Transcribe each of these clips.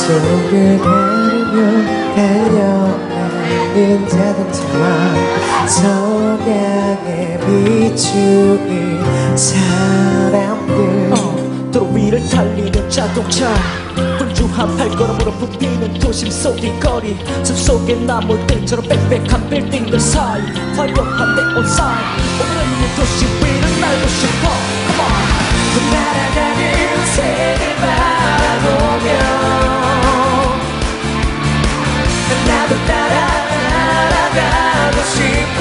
속을 가르며 달려가는 자동차와 석양에 비추는 사람들 도로 위를 달리는 자동차 분주한 발걸음으로 부비는 도심 속의 거리 숲 속의 나무들처럼 빽빽한 빌딩들 사이 화려한 네온 사인 오늘은 이 도시 위를 날고 싶어 Come on 날아가는 새를 바라보며 나도 따라 날아가고 싶어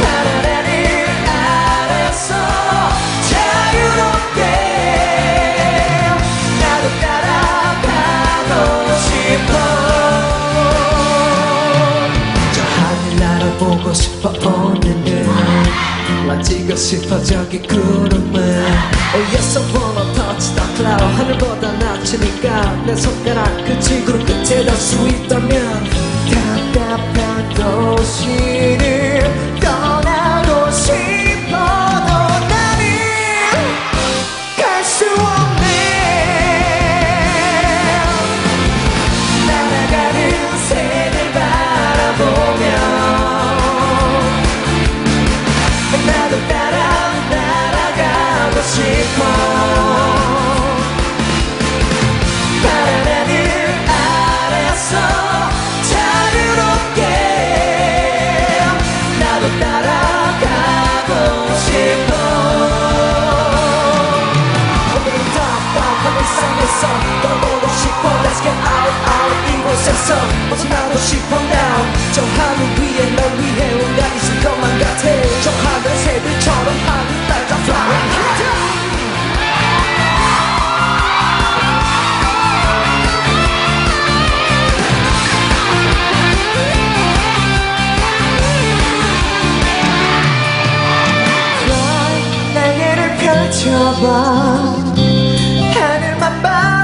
바다를 아래서 자유롭게 나도 따라가고 싶어 저 하늘 날아보고 싶어 오늘은 만지고 싶어 저기 구름을 Oh yes I wanna touch the cloud 하늘보다 낮으니까 내 손가락 그 지구를 끝에 닿을 수 있다면 답답한 도시를 떠나고 싶어도 나는 갈 수 없네 날아가는 새를 바라보며 나도 따라 날아가고 싶어 바다를 아래서 자유롭게 나도 따라가고 싶어 오늘은 더 하늘상에서 떠나보고 싶어 Let's get out out 이곳에서 벗어나고 싶어 now 저 하늘 위에 널 위해 온다 있을 것만 같아 저 하늘 새들처럼 하늘 날자 fly 날개를 펼쳐봐 하늘만 봐